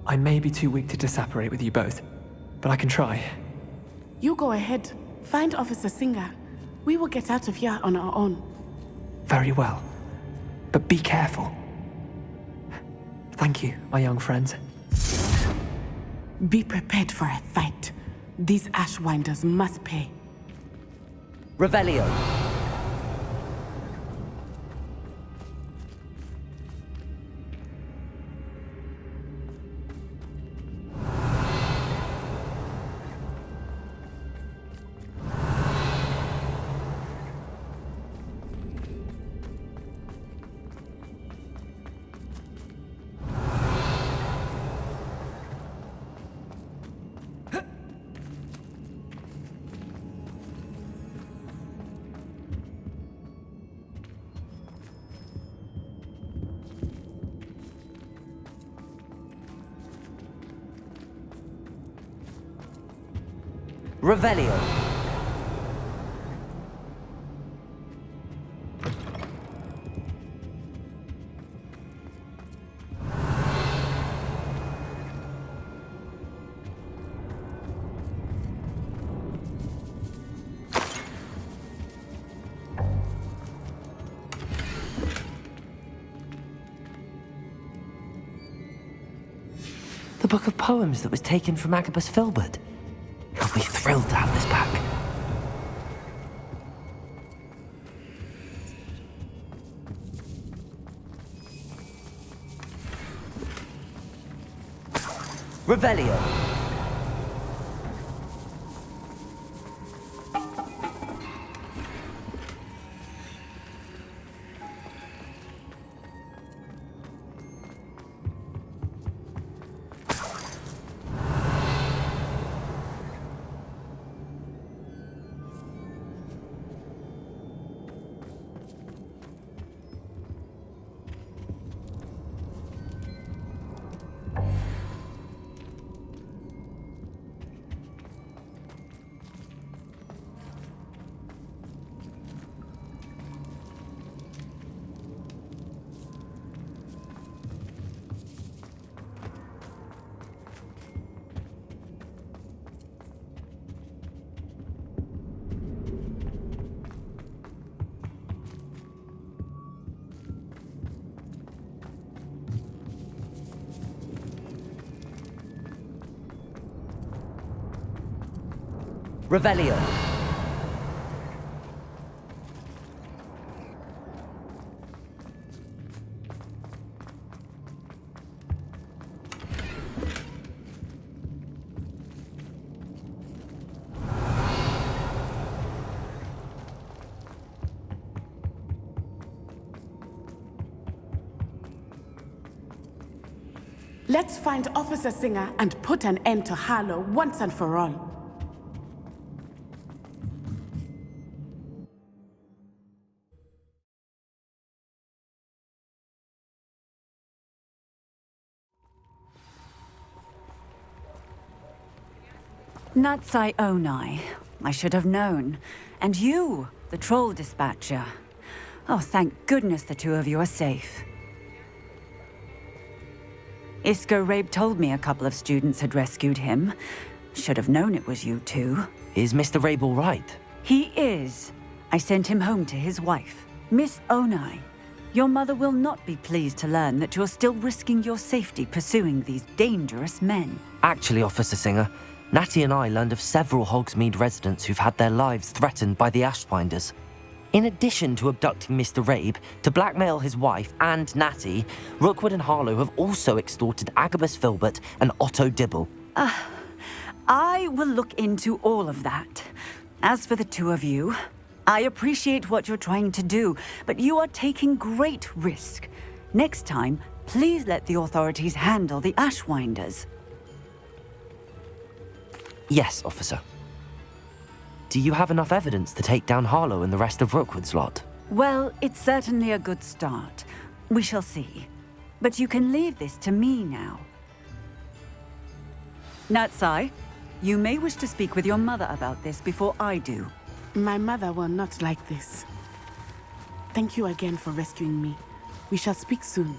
I may be too weak to disapparate with you both, but I can try. You go ahead. Find Officer Singer. We will get out of here on our own. Very well. But be careful. Thank you, my young friends. Be prepared for a fight. These Ashwinders must pay. Revelio. Revelio. The book of poems that was taken from Agabus Filbert. He'll be thrilled to have this back. Revelio. Revelio. Let's find Officer Singer and put an end to Harlow once and for all. Natsai Onai. I should have known. And you, the troll dispatcher. Oh, thank goodness the two of you are safe. Isco Rabe told me a couple of students had rescued him. Should have known it was you two. Is Mr. Rabe all right? He is. I sent him home to his wife. Miss Onai, your mother will not be pleased to learn that you're still risking your safety pursuing these dangerous men. Actually, Officer Singer, Natty and I learned of several Hogsmeade residents who've had their lives threatened by the Ashwinders. In addition to abducting Mr. Rabe to blackmail his wife and Natty, Rookwood and Harlow have also extorted Agabus Filbert and Otto Dibble. I will look into all of that. As for the two of you, I appreciate what you're trying to do, but you are taking great risk. Next time, please let the authorities handle the Ashwinders. Yes, officer. Do you have enough evidence to take down Harlow and the rest of Rookwood's lot? Well, it's certainly a good start. We shall see. But you can leave this to me now. Natsai, you may wish to speak with your mother about this before I do. My mother will not like this. Thank you again for rescuing me. We shall speak soon.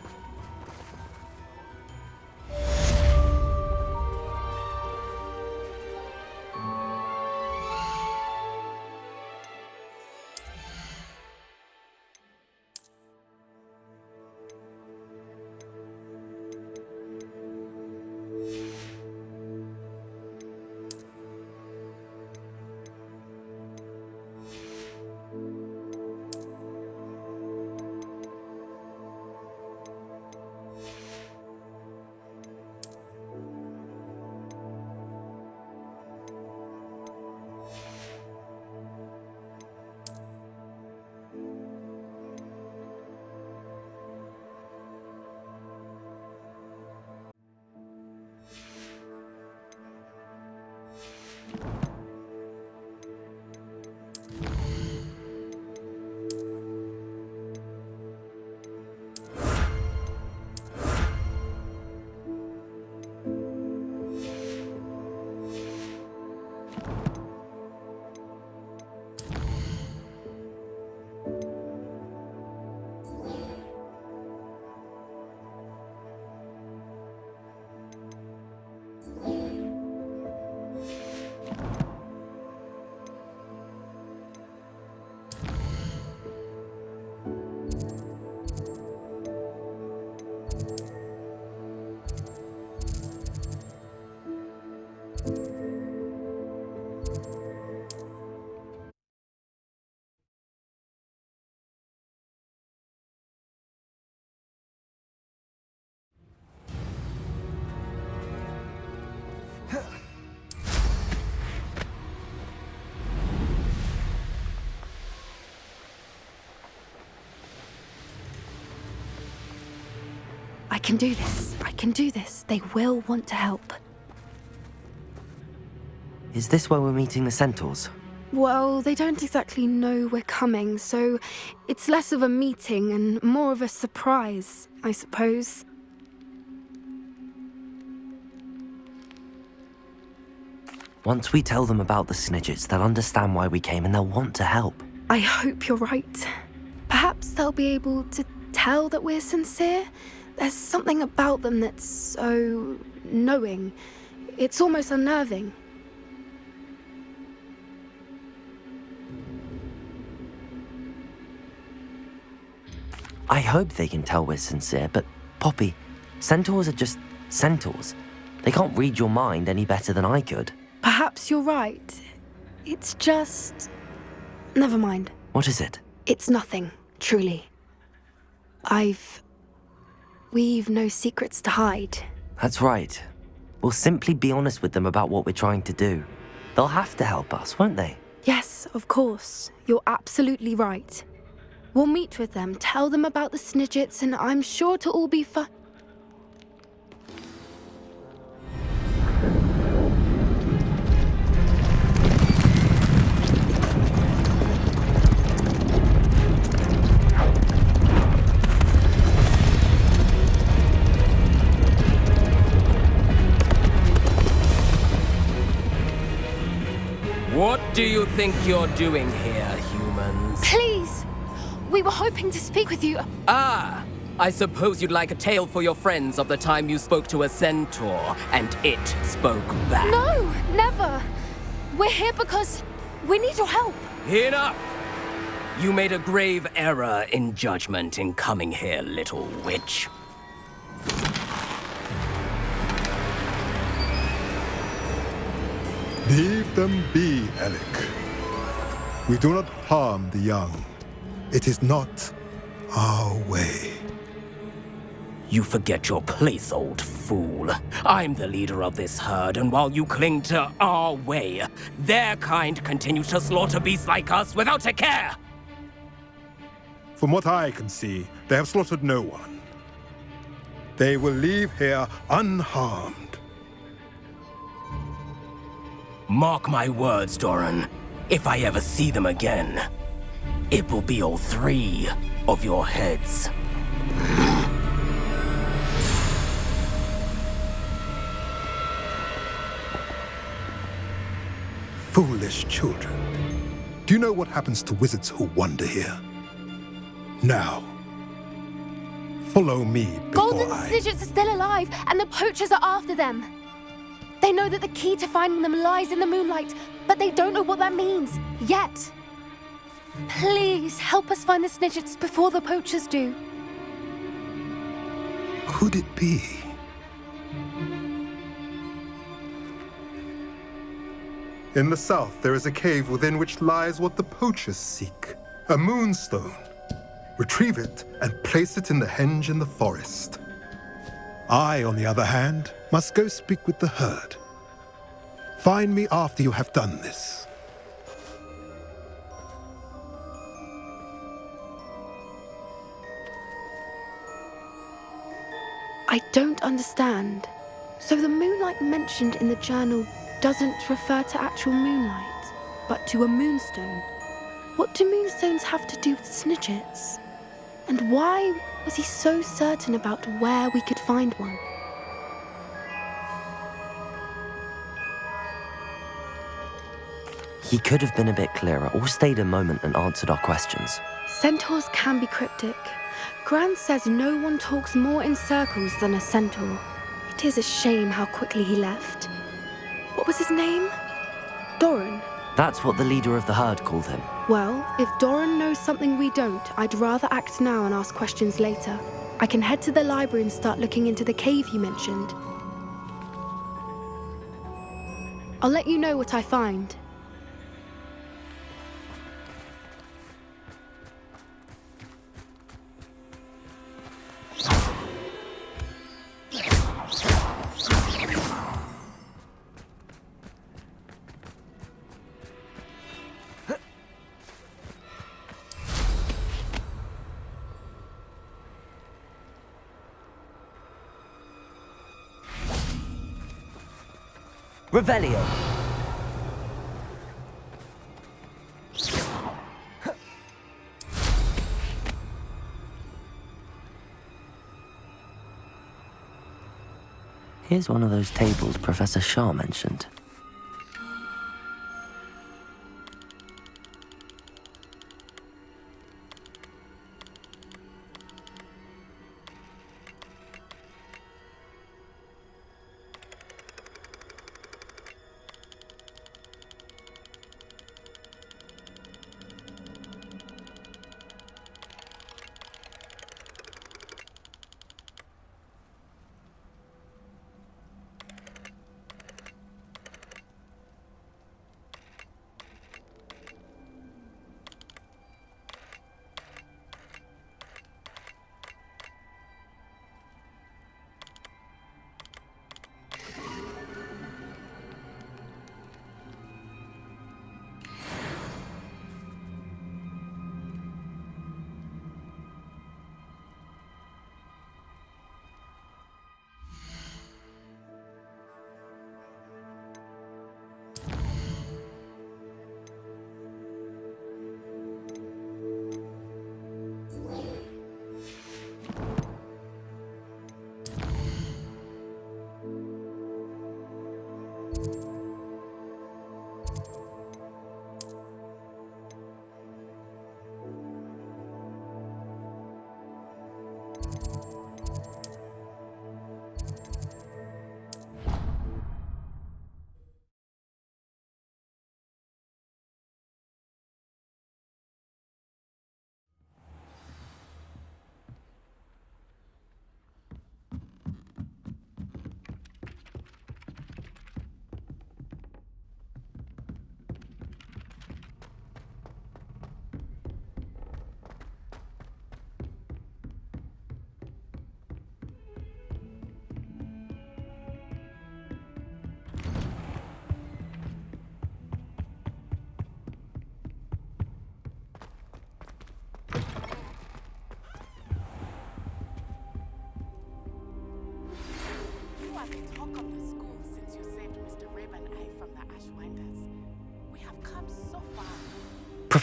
I can do this. I can do this. They will want to help. Is this where we're meeting the centaurs? Well, they don't exactly know we're coming, so it's less of a meeting and more of a surprise, I suppose. Once we tell them about the Snidgets, they'll understand why we came and they'll want to help. I hope you're right. Perhaps they'll be able to tell that we're sincere. There's something about them that's so knowing. It's almost unnerving. I hope they can tell we're sincere, but Poppy, centaurs are just centaurs. They can't read your mind any better than I could. Perhaps you're right. It's just... Never mind. What is it? It's nothing, truly. We've no secrets to hide. That's right. We'll simply be honest with them about what we're trying to do. They'll have to help us, won't they? Yes, of course. You're absolutely right. We'll meet with them, tell them about the Snidgets, and I'm sure to all be fine. What do you think you're doing here, humans? Please! We were hoping to speak with you. Ah! I suppose you'd like a tale for your friends of the time you spoke to a centaur, and it spoke back. No, never! We're here because we need your help. Enough! You made a grave error in judgment in coming here, little witch. Leave them be, Alec. We do not harm the young. It is not our way. You forget your place, old fool. I'm the leader of this herd, and while you cling to our way, their kind continues to slaughter beasts like us without a care! From what I can see, they have slaughtered no one. They will leave here unharmed. Mark my words, Doran. If I ever see them again, it will be all 3 of your heads. Foolish children. Do you know what happens to wizards who wander here? Now, follow me before Golden Snidgets are still alive, and the poachers are after them. They know that the key to finding them lies in the moonlight, but they don't know what that means, yet. Please, help us find the Snidgets before the poachers do. Could it be? In the south, there is a cave within which lies what the poachers seek. A moonstone. Retrieve it and place it in the henge in the forest. I, on the other hand, must go speak with the herd. Find me after you have done this. I don't understand. So the moonlight mentioned in the journal doesn't refer to actual moonlight, but to a moonstone. What do moonstones have to do with Snidgets? And why was he so certain about where we could find one? He could have been a bit clearer, or stayed a moment and answered our questions. Centaurs can be cryptic. Gran says no one talks more in circles than a centaur. It is a shame how quickly he left. What was his name? Doran. That's what the leader of the herd called him. Well, if Doran knows something we don't, I'd rather act now and ask questions later. I can head to the library and start looking into the cave you mentioned. I'll let you know what I find. Revelio. Here's one of those tables Professor Shah mentioned.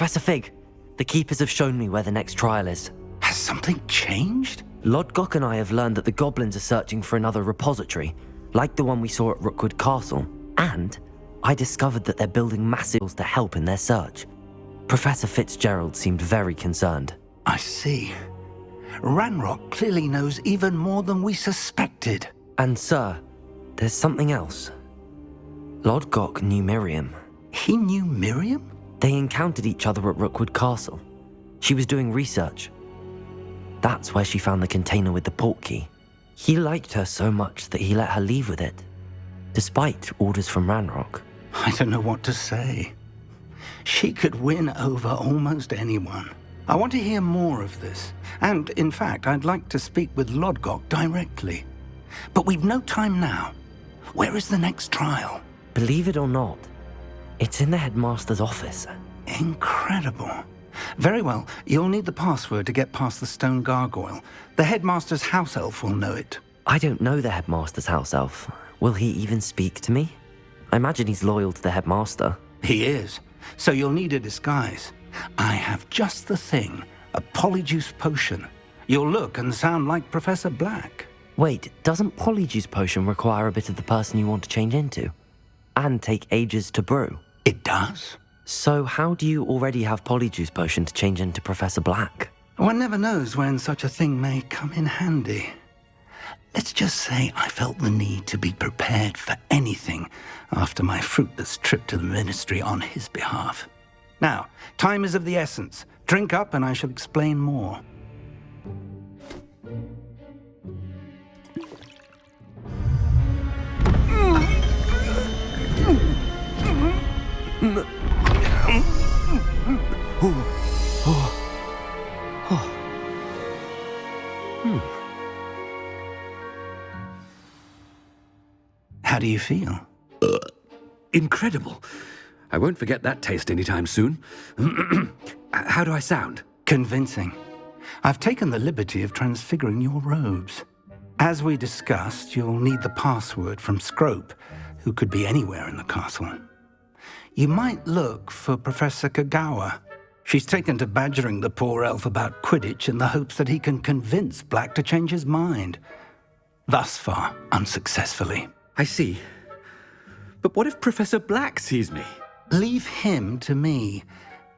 Professor Fig, the Keepers have shown me where the next trial is. Has something changed? Lodgok and I have learned that the goblins are searching for another repository, like the one we saw at Rookwood Castle. And I discovered that they're building massive to help in their search. Professor Fitzgerald seemed very concerned. I see. Ranrock clearly knows even more than we suspected. And sir, there's something else. Lodgok knew Miriam. He knew Miriam? They encountered each other at Rookwood Castle. She was doing research. That's where she found the container with the port key. He liked her so much that he let her leave with it, despite orders from Ranrock. I don't know what to say. She could win over almost anyone. I want to hear more of this. And, in fact, I'd like to speak with Lodgok directly. But we've no time now. Where is the next trial? Believe it or not, it's in the headmaster's office. Incredible. Very well, you'll need the password to get past the stone gargoyle. The headmaster's house elf will know it. I don't know the headmaster's house elf. Will he even speak to me? I imagine he's loyal to the headmaster. He is. So you'll need a disguise. I have just the thing. A polyjuice potion. You'll look and sound like Professor Black. Wait, doesn't Polyjuice Potion require a bit of the person you want to change into? And take ages to brew? It does. So how do you already have Polyjuice Potion to change into Professor Black? One never knows when such a thing may come in handy. Let's just say I felt the need to be prepared for anything after my fruitless trip to the ministry on his behalf. Now, time is of the essence. Drink up and I shall explain more. How do you feel? Incredible. I won't forget that taste anytime soon. How do I sound? Convincing. I've taken the liberty of transfiguring your robes. As we discussed, you'll need the password from Scrope, who could be anywhere in the castle. You might look for Professor Kagawa. She's taken to badgering the poor elf about Quidditch in the hopes that he can convince Black to change his mind. Thus far, unsuccessfully. I see. But what if Professor Black sees me? Leave him to me.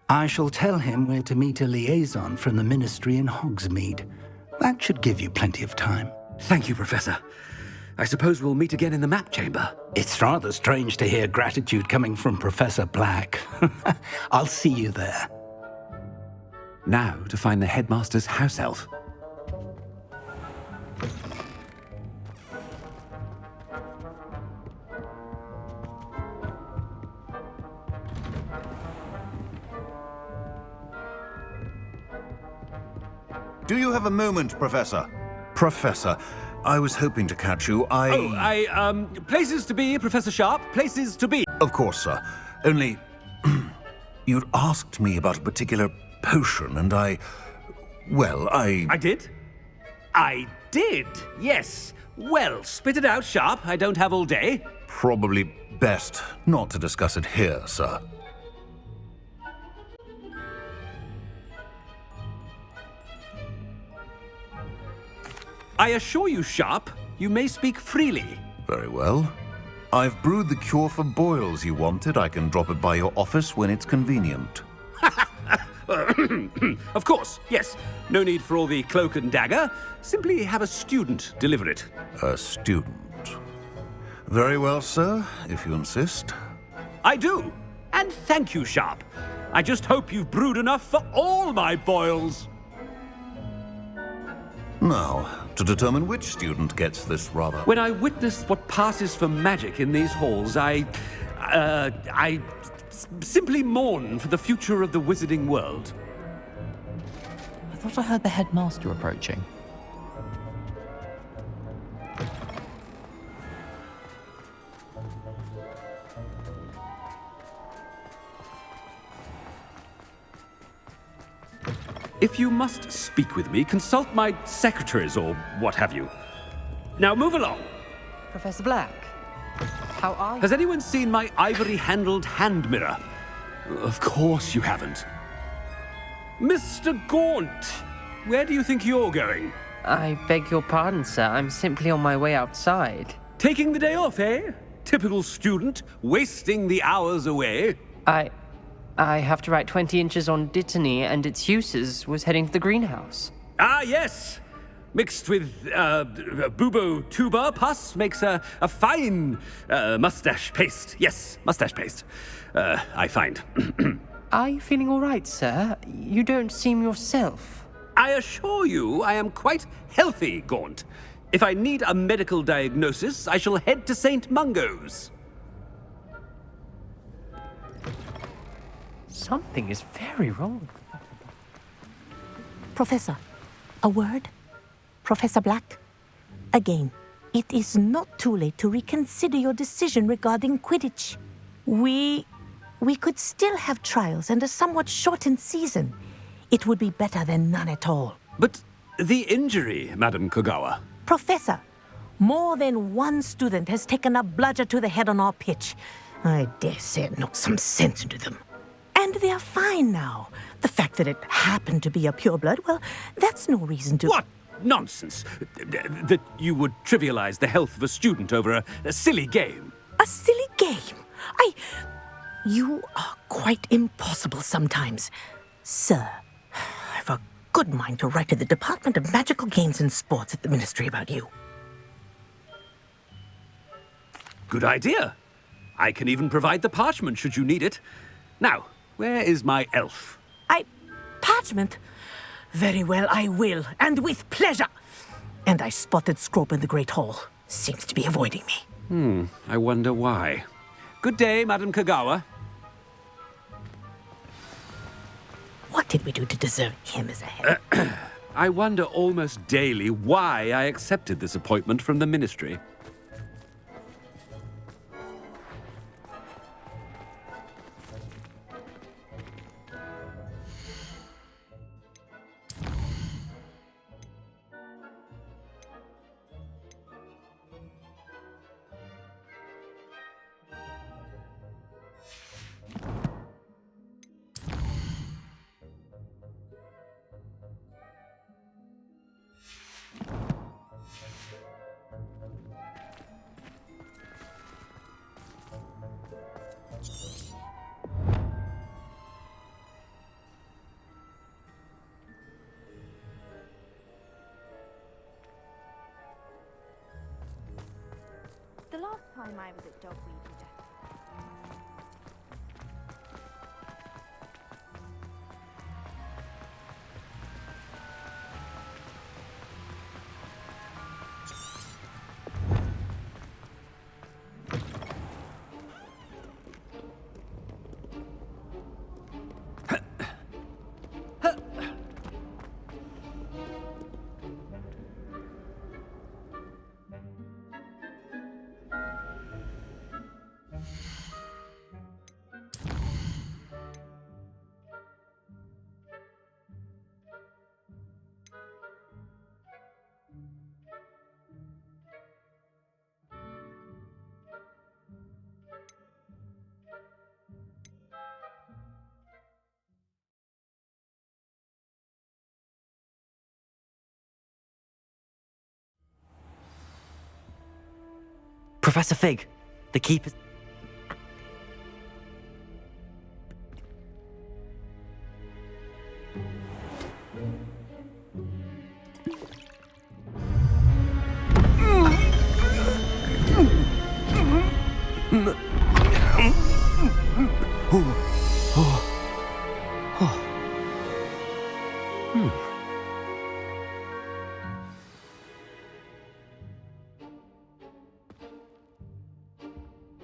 I shall tell him where to meet a liaison from the ministry in Hogsmeade. That should give you plenty of time. Thank you, Professor. I suppose we'll meet again in the map chamber. It's rather strange to hear gratitude coming from Professor Black. I'll see you there. Now to find the headmaster's house elf. Do you have a moment, Professor? Professor, I was hoping to catch you. Places to be, Professor Sharp. Places to be. Of course, sir. Only, you'd asked me about a particular potion, and I did? I did, yes. Well, spit it out, Sharp. I don't have all day. Probably best not to discuss it here, sir. I assure you, Sharp, you may speak freely. Very well. I've brewed the cure for boils you wanted. I can drop it by your office when it's convenient. Of course, yes. No need for all the cloak and dagger. Simply have a student deliver it. A student. Very well, sir, if you insist. I do. And thank you, Sharp. I just hope you've brewed enough for all my boils. Now, to determine which student gets this rather... When I witness what passes for magic in these halls, I simply mourn for the future of the wizarding world. I thought I heard the headmaster approaching. If you must speak with me, consult my secretaries or what have you. Now move along. Professor Black, how are you? Has anyone seen my ivory-handled hand mirror? Of course you haven't. Mr. Gaunt, where do you think you're going? I beg your pardon, sir. I'm simply on my way outside. Taking the day off, eh? Typical student, wasting the hours away. I have to write 20 inches on Dittany and its uses. Was heading to the greenhouse. Ah, yes. Mixed with bubo tuber pus makes a fine mustache paste. Yes, mustache paste. I find. Are you feeling all right, sir? You don't seem yourself. I assure you I am quite healthy, Gaunt. If I need a medical diagnosis, I shall head to St. Mungo's. Something is very wrong. Professor, a word? Professor Black? Again, it is not too late to reconsider your decision regarding Quidditch. We could still have trials and a somewhat shortened season. It would be better than none at all. But the injury, Madam Kagawa. Professor, more than one student has taken a bludger to the head on our pitch. I dare say it knocked some sense into them. And they're fine now. The fact that it happened to be a pureblood, well, that's no reason to... What nonsense! That you would trivialize the health of a student over a silly game. A silly game? You are quite impossible sometimes. Sir, I've a good mind to write to the Department of Magical Games and Sports at the Ministry about you. Good idea. I can even provide the parchment should you need it. Now, where is my elf? Parchment? Very well, I will, and with pleasure. And I spotted Scrope in the Great Hall. Seems to be avoiding me. I wonder why. Good day, Madam Kagawa. What did we do to deserve him as a head? I wonder almost daily why I accepted this appointment from the Ministry. The last time I was at Dogweed with Professor Fig, the keeper...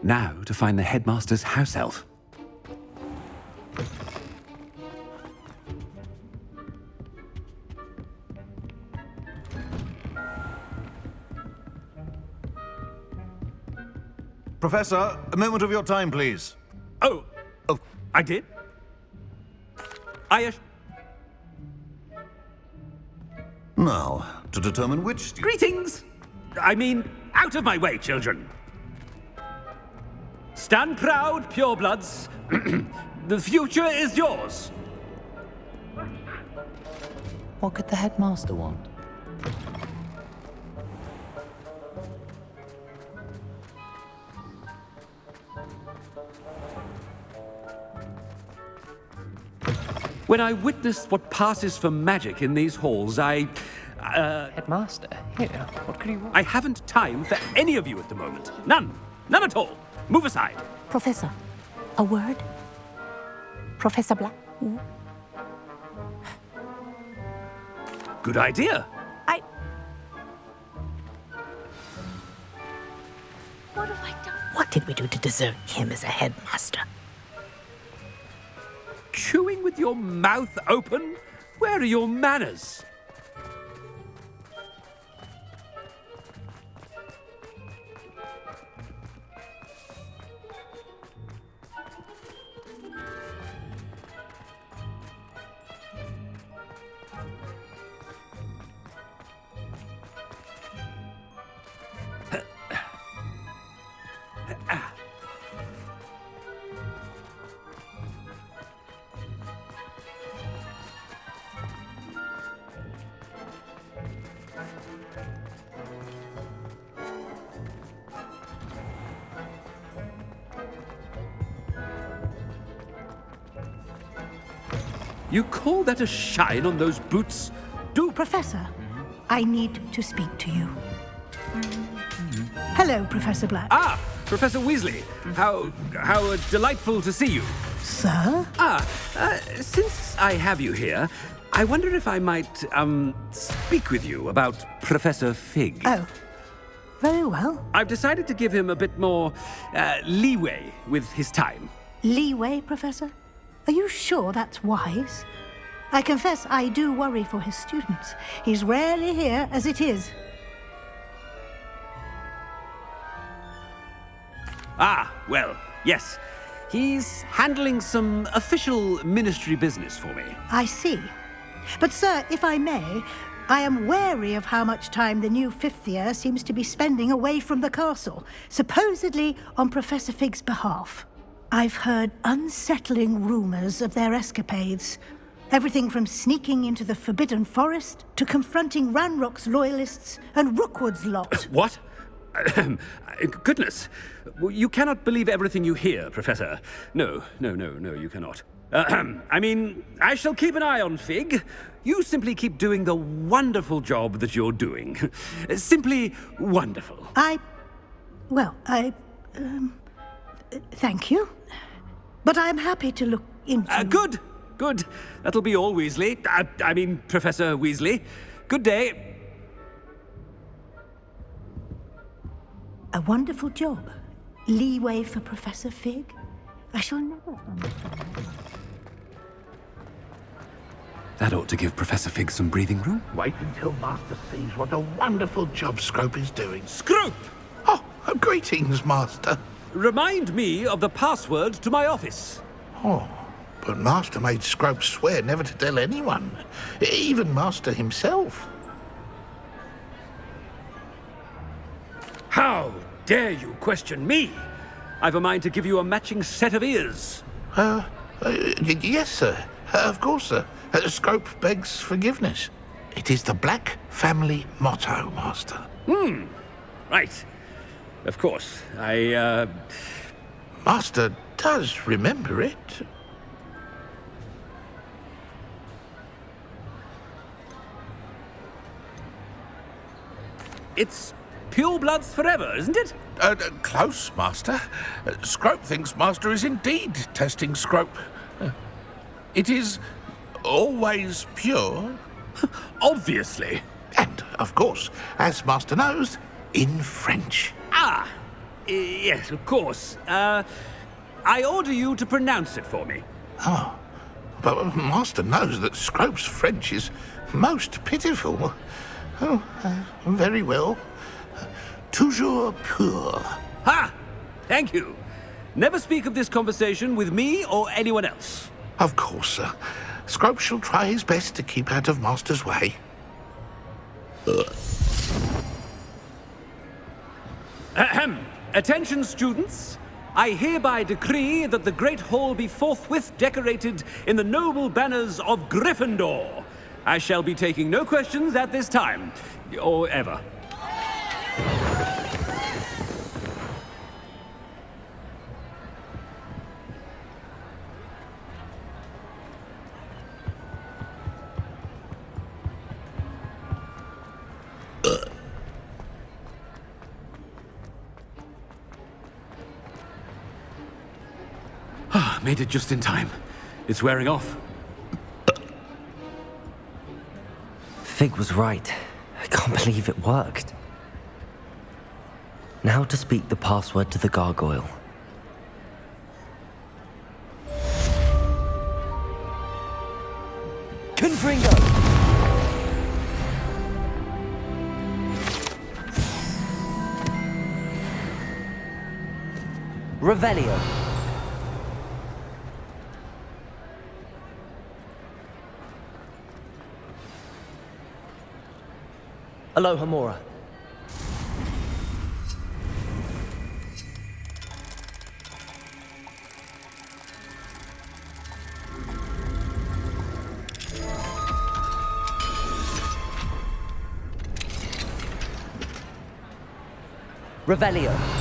Now to find the headmaster's house elf. Professor, a moment of your time, please. Oh, I did? Now, to determine which... Greetings! I mean, out of my way, children. Stand proud, purebloods. The future is yours. What could the headmaster want? When I witness what passes for magic in these halls, Headmaster, here, what could he want? I haven't time for any of you at the moment. None. None at all. Move aside. Professor, a word? Professor Black? Good idea. What have I done? What did we do to deserve him as a headmaster? Chewing with your mouth open? Where are your manners? You call that a shine on those boots? Professor, I need to speak to you. Hello, Professor Black. Professor Weasley. How delightful to see you. Sir? Since I have you here, I wonder if I might, speak with you about Professor Fig. Oh, very well. I've decided to give him a bit more, leeway with his time. Leeway, Professor? Are you sure that's wise? I confess I do worry for his students. He's rarely here as it is. Ah, well, yes. He's handling some official ministry business for me. I see. But, sir, if I may, I am wary of how much time the new fifth year seems to be spending away from the castle, supposedly on Professor Fig's behalf. I've heard unsettling rumors of their escapades. Everything from sneaking into the Forbidden Forest to confronting Ranrock's loyalists and Rookwood's lot. What? Goodness. You cannot believe everything you hear, Professor. No, you cannot. I mean, I shall keep an eye on Fig. You simply keep doing the wonderful job that you're doing. Simply wonderful. Thank you. But I'm happy to look into... Good. That'll be all, Weasley. I mean, Professor Weasley. Good day. A wonderful job. Leeway for Professor Fig. I shall never understand. That ought to give Professor Fig some breathing room. Wait until Master sees what a wonderful job Scrope is doing. Scrope! Oh, greetings, Master. Remind me of the password to my office. Oh, but Master made Scrope swear never to tell anyone, even Master himself. How dare you question me? I've a mind to give you a matching set of ears. Yes, sir. Of course, sir. Scrope begs forgiveness. It is the Black family motto, Master. Right. Of course. Master does remember it. It's pure bloods forever, isn't it? Close, Master. Scrope thinks Master is indeed testing Scrope. It is always pure. Obviously. And, of course, as Master knows, in French. Yes, of course. I order you to pronounce it for me. Oh, but Master knows that Scrope's French is most pitiful. Oh, very well. Toujours pur. Ha! Thank you. Never speak of this conversation with me or anyone else. Of course, sir. Scrope shall try his best to keep out of Master's way. Ahem. Attention, students. I hereby decree that the Great Hall be forthwith decorated in the noble banners of Gryffindor. I shall be taking no questions at this time, or ever. Made it just in time. It's wearing off. Fig was right. I can't believe it worked. Now to speak the password to the gargoyle. Confringo! Revelio. Aloha Mora. Revelio.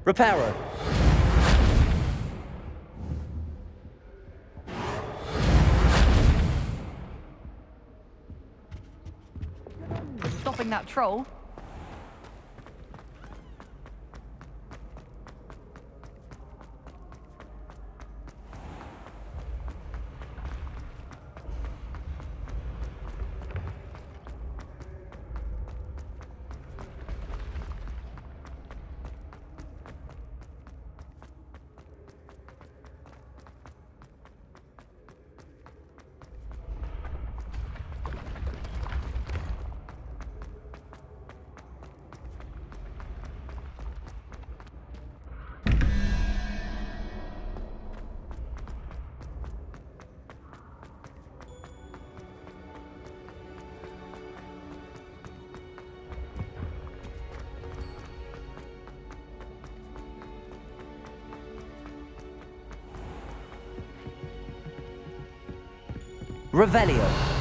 Reparo. Stopping that troll. Revelio.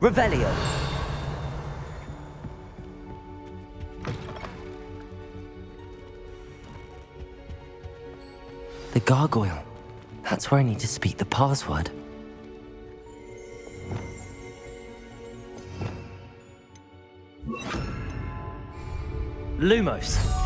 Revelio. The gargoyle. That's where I need to speak the password. Lumos.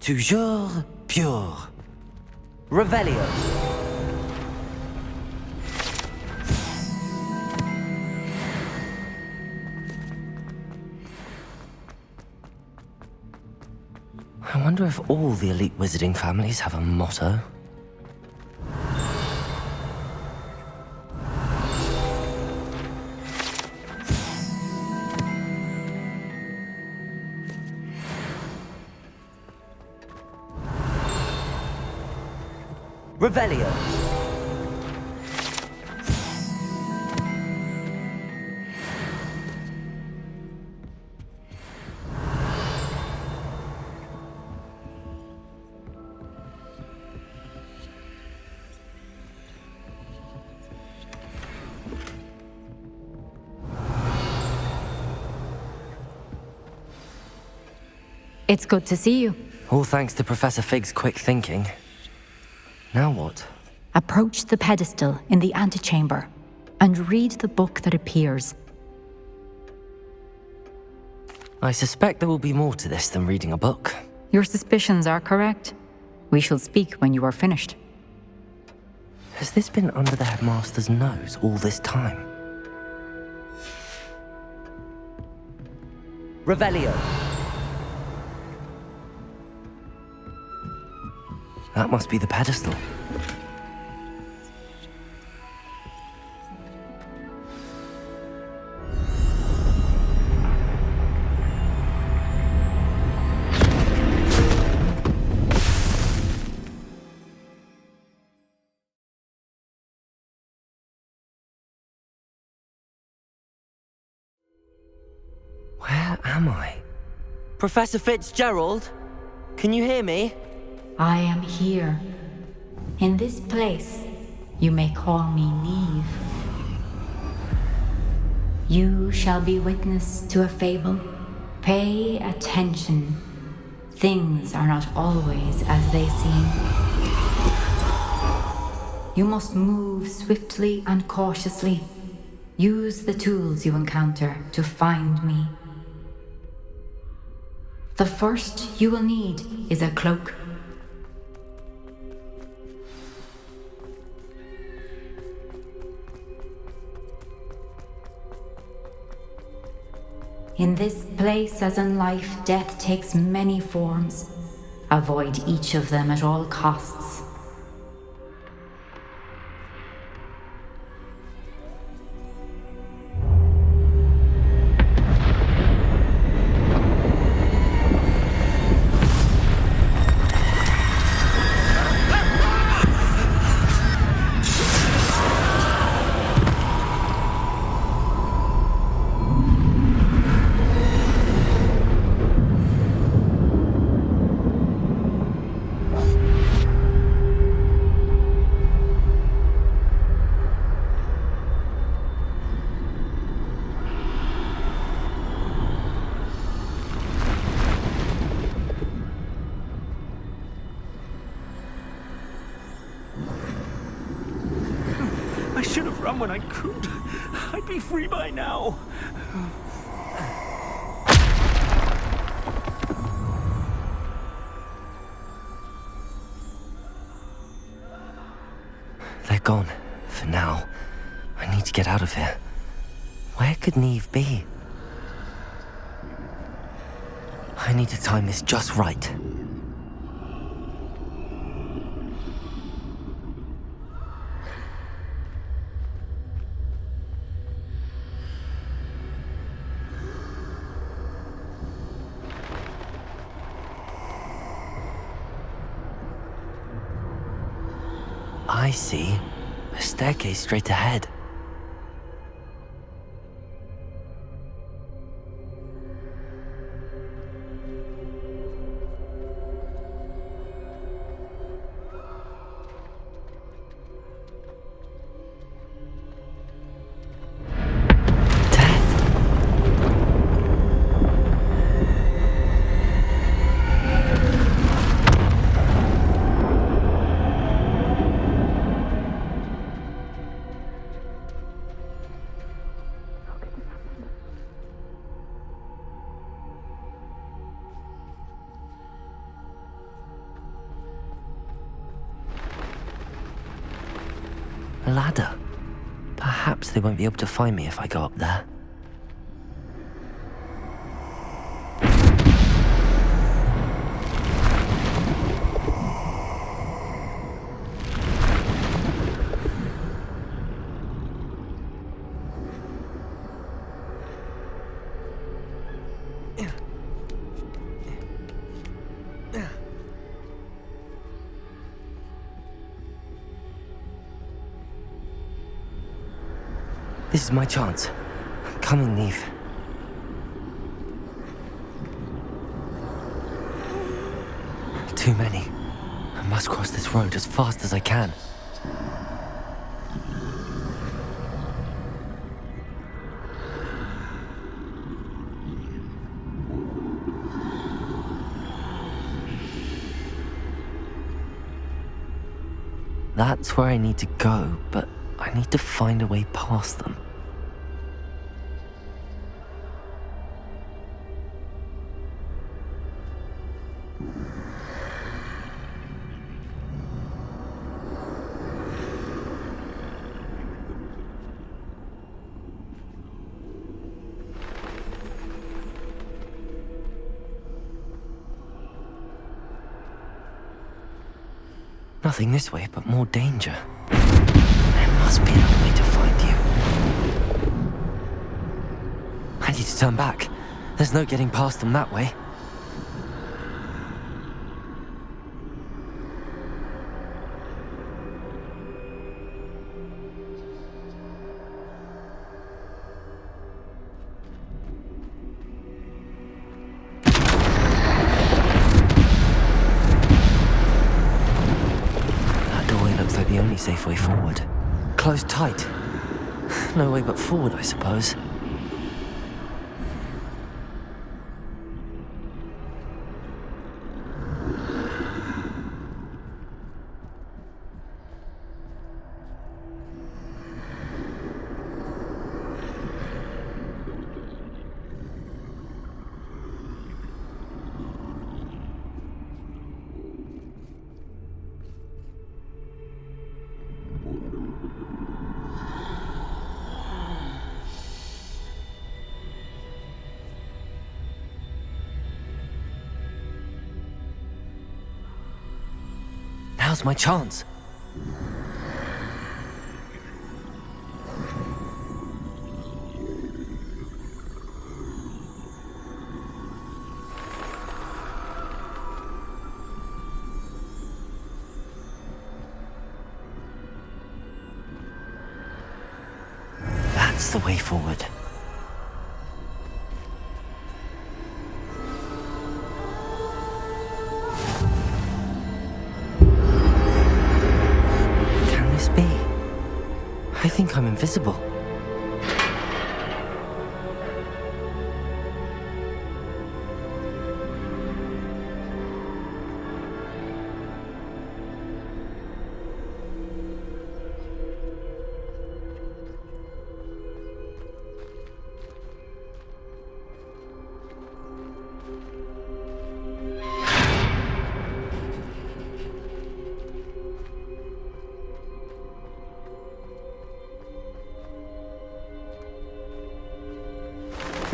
Toujours pure. Revelio. I wonder if all the elite wizarding families have a motto. Revelio. It's good to see you. All thanks to Professor Fig's quick thinking. Now what? Approach the pedestal in the antechamber and read the book that appears. I suspect there will be more to this than reading a book. Your suspicions are correct. We shall speak when you are finished. Has this been under the headmaster's nose all this time? Revelio. That must be the pedestal. Where am I? Professor Fitzgerald? Can you hear me? I am here. In this place, you may call me Neve. You shall be witness to a fable. Pay attention. Things are not always as they seem. You must move swiftly and cautiously. Use the tools you encounter to find me. The first you will need is a cloak. In this place, as in life, death takes many forms. Avoid each of them at all costs. I should have run when I could. I'd be free by now. They're gone. For now. I need to get out of here. Where could Neve be? I need to time this just right. I see. A staircase straight ahead. A ladder. Perhaps they won't be able to find me if I go up there. This is my chance. I'm coming, Neve. Too many. I must cross this road as fast as I can. That's where I need to go, but I need to find a way past them. Nothing this way, but more danger. There must be another way to find you. I need to turn back. There's no getting past them that way. The only safe way forward. Closed tight. No way but forward, I suppose. Now's my chance. That's the way forward. I think I'm invisible.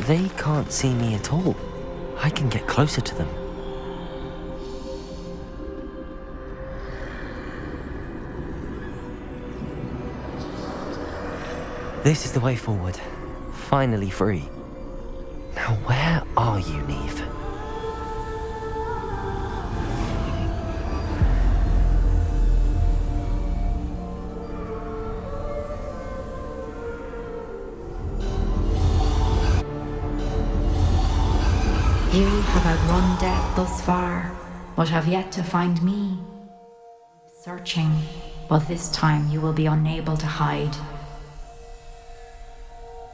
They can't see me at all. I can get closer to them. This is the way forward. Finally free. Now where are you, Neve? You have outrun death thus far, but have yet to find me. Searching, but this time you will be unable to hide.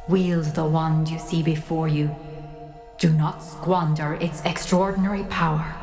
Wield the wand you see before you. Do not squander its extraordinary power.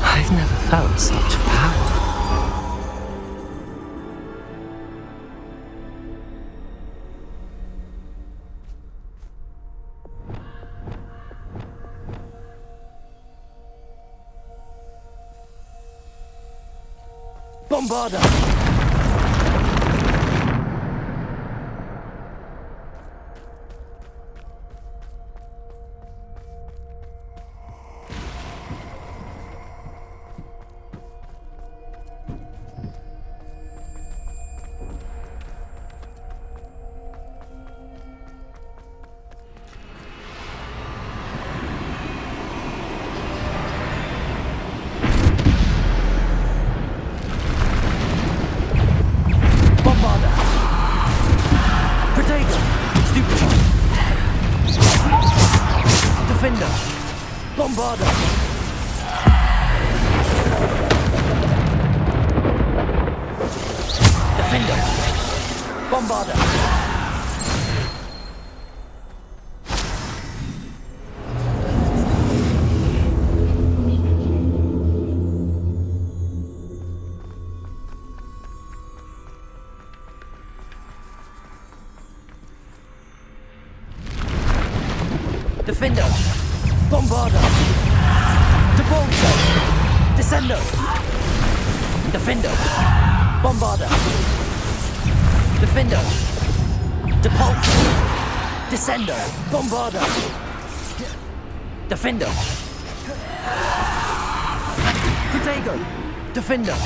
I've never felt such power. Bombarda! Bombarder! Defender! Bombarder! Debolso! Descendo! Defender! Bombarder! Defender! Depulso! Descendo! Bombarder! Defender! Protego! Defender!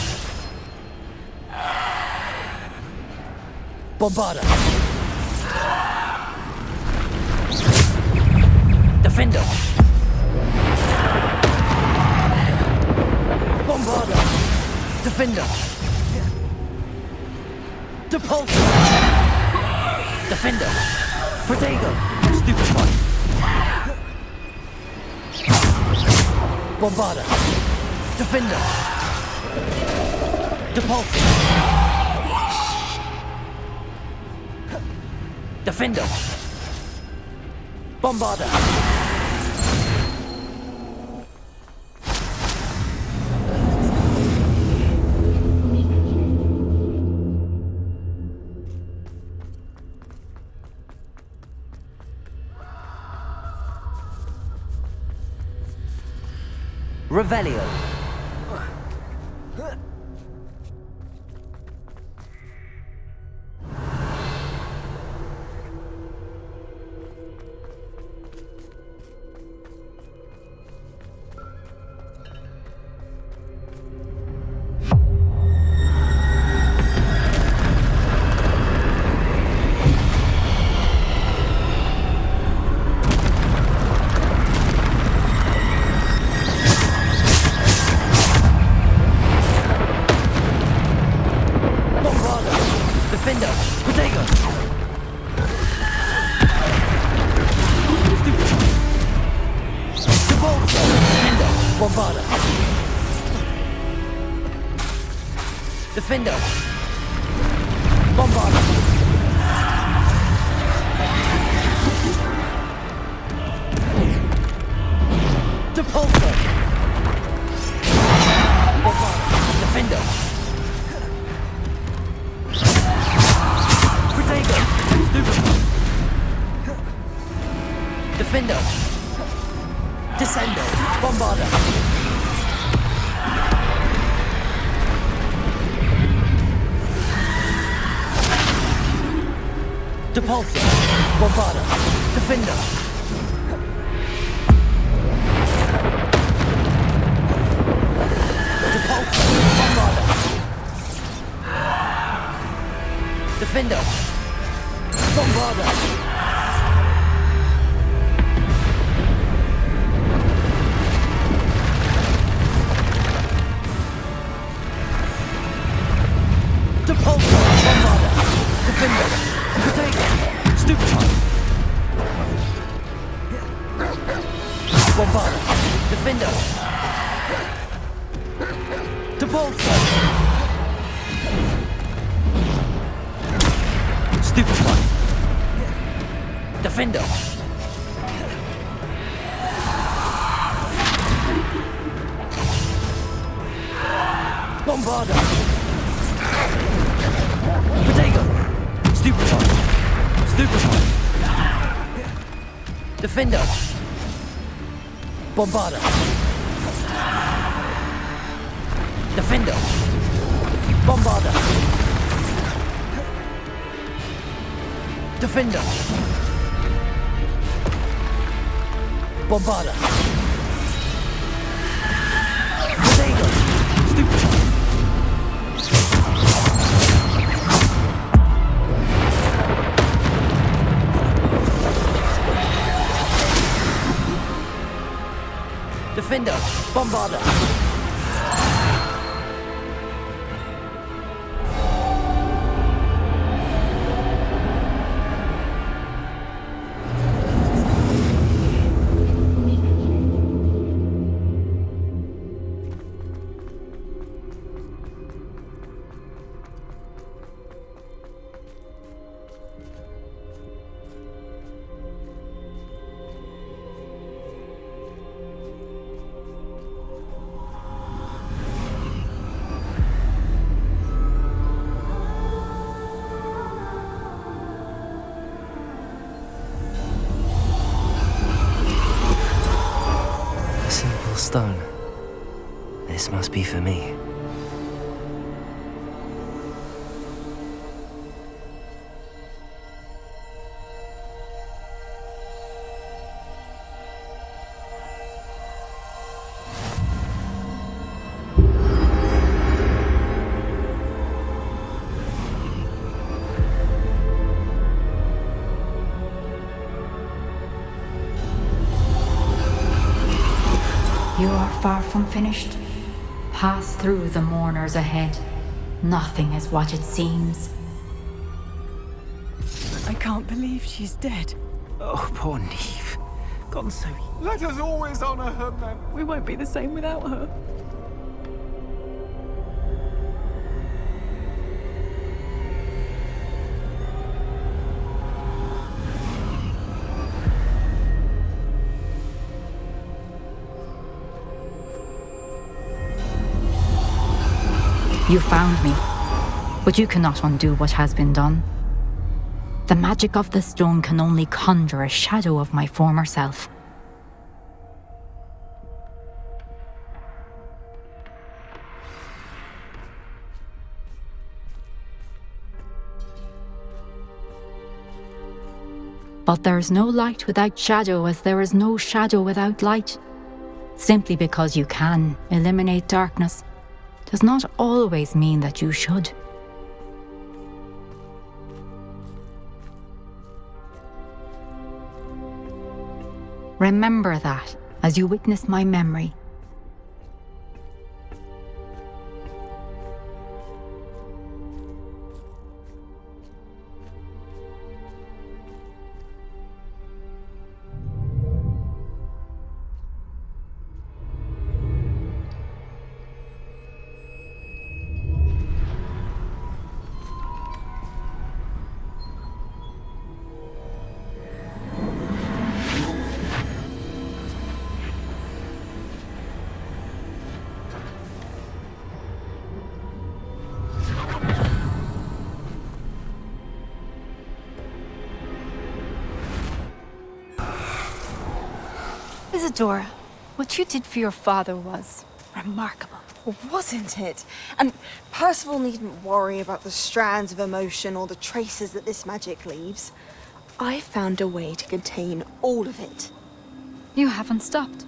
Bombarder! Defender! Bombarder! Defender! Depulso! Defender! Protego! Stupefy! Bombarder! Defender! Depulso! Defender! Bombarder! Revelio. Defender! Bombarder! Depulso! Bombarder! Defender! Protego! Stupefy! Defender! Descendo! Bombarder! Depulso! Bombarder! Defender! Depulso! Bombarder! Defender! Bombarder! Depulso! Bombarder! Defender! Protego! Stupefy! Bombarder! Defender! Depulso! Stupefy! Defender! Bombarder! Protego! Stupefy! Stupefy! Defender! Bombarder! Defender! Bombarder! Defender! Bombarder! Protego! Stupefy! Defender! Bombarder! be for me. You are far from finished. Pass through the mourners ahead. Nothing is what it seems. I can't believe she's dead. Oh, poor Neve. Gone so... Let us always honor her memory. We won't be the same without her. You found me, but you cannot undo what has been done. The magic of the stone can only conjure a shadow of my former self. But there is no light without shadow, as there is no shadow without light. Simply because you can eliminate darkness does not always mean that you should. Remember that as you witness my memory. Isadora, what you did for your father was remarkable. Wasn't it? And Percival needn't worry about the strands of emotion or the traces that this magic leaves. I found a way to contain all of it. You haven't stopped.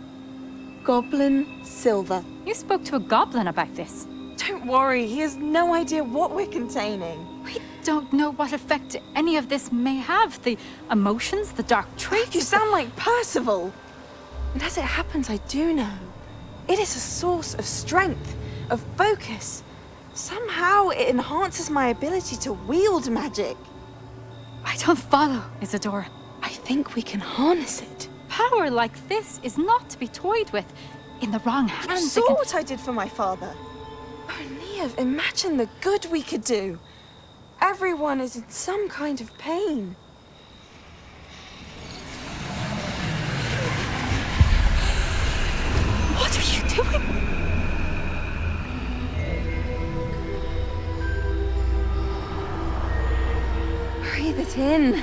Goblin Silver. You spoke to a goblin about this. Don't worry, he has no idea what we're containing. We don't know what effect any of this may have. The emotions, the dark traits. You sound like Percival. And as it happens, I do know. It is a source of strength, of focus. Somehow it enhances my ability to wield magic. I don't follow, Isadora. I think we can harness it. Power like this is not to be toyed with. In the wrong hands, You saw what I did for my father. Oh, Neve, imagine the good we could do. Everyone is in some kind of pain. What are you doing? Breathe it in.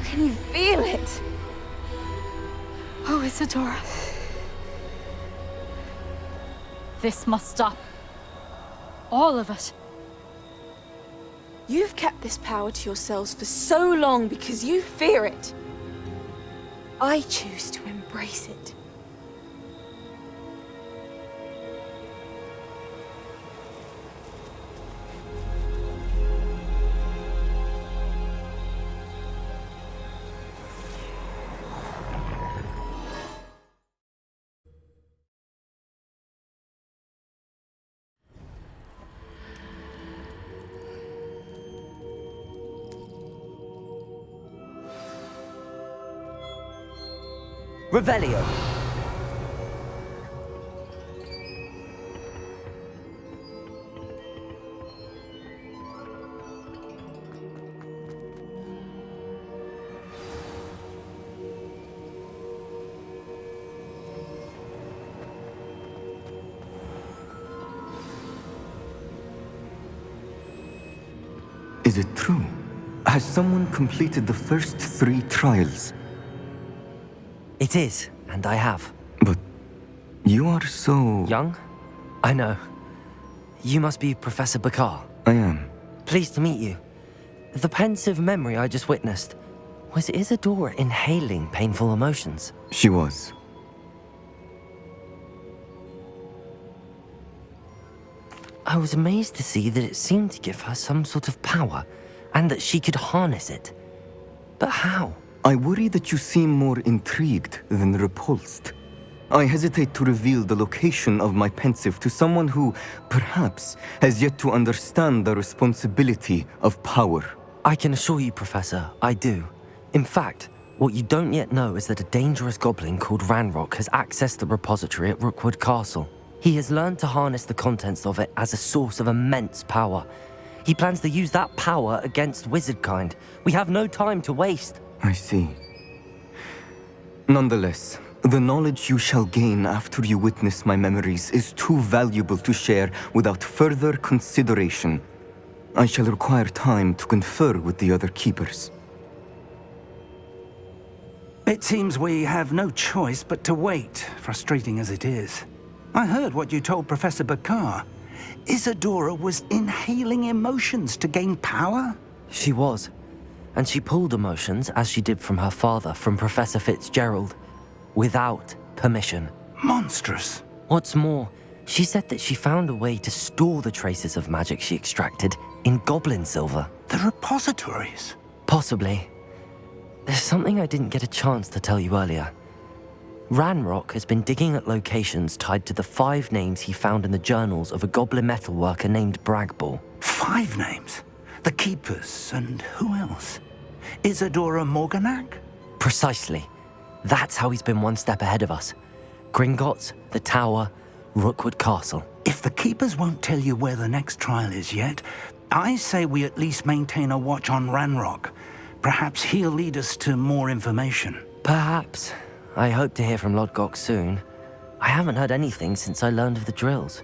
Can you feel it? Oh, Isadora. This must stop. All of it. You've kept this power to yourselves for so long because you fear it. I choose to embrace it. Revelio. Is it true? Has someone completed the first 3 trials? It is, and I have. But you are so... young I know. You must be Professor Bakar. I am. Pleased to meet you. The pensive memory I just witnessed, was Isadora inhaling painful emotions? She was. I was amazed to see that it seemed to give her some sort of power, and that she could harness it. But how? I worry that you seem more intrigued than repulsed. I hesitate to reveal the location of my pensive to someone who, perhaps, has yet to understand the responsibility of power. I can assure you, Professor, I do. In fact, what you don't yet know is that a dangerous goblin called Ranrock has accessed the repository at Rookwood Castle. He has learned to harness the contents of it as a source of immense power. He plans to use that power against wizardkind. We have no time to waste. I see. Nonetheless, the knowledge you shall gain after you witness my memories is too valuable to share without further consideration. I shall require time to confer with the other keepers. It seems we have no choice but to wait, frustrating as it is. I heard what you told Professor Bakar. Isadora was inhaling emotions to gain power? She was. And she pulled emotions, as she did from her father, from Professor Fitzgerald, without permission. Monstrous. What's more, she said that she found a way to store the traces of magic she extracted in goblin silver. The repositories? Possibly. There's something I didn't get a chance to tell you earlier. Ranrock has been digging at locations tied to the 5 names he found in the journals of a goblin metalworker named Bragball. 5 names? The Keepers, and who else? Isadora Morganac? Precisely. That's how he's been one step ahead of us. Gringotts, the Tower, Rookwood Castle. If the Keepers won't tell you where the next trial is yet, I say we at least maintain a watch on Ranrock. Perhaps he'll lead us to more information. Perhaps. I hope to hear from Lodgok soon. I haven't heard anything since I learned of the drills.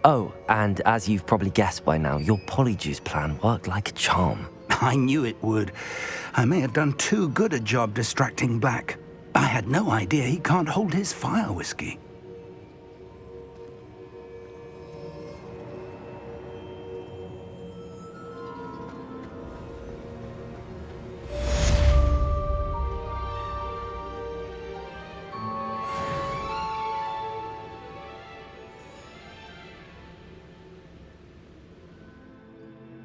Oh, and as you've probably guessed by now, your polyjuice plan worked like a charm. I knew it would. I may have done too good a job distracting Black. I had no idea he can't hold his fire whiskey.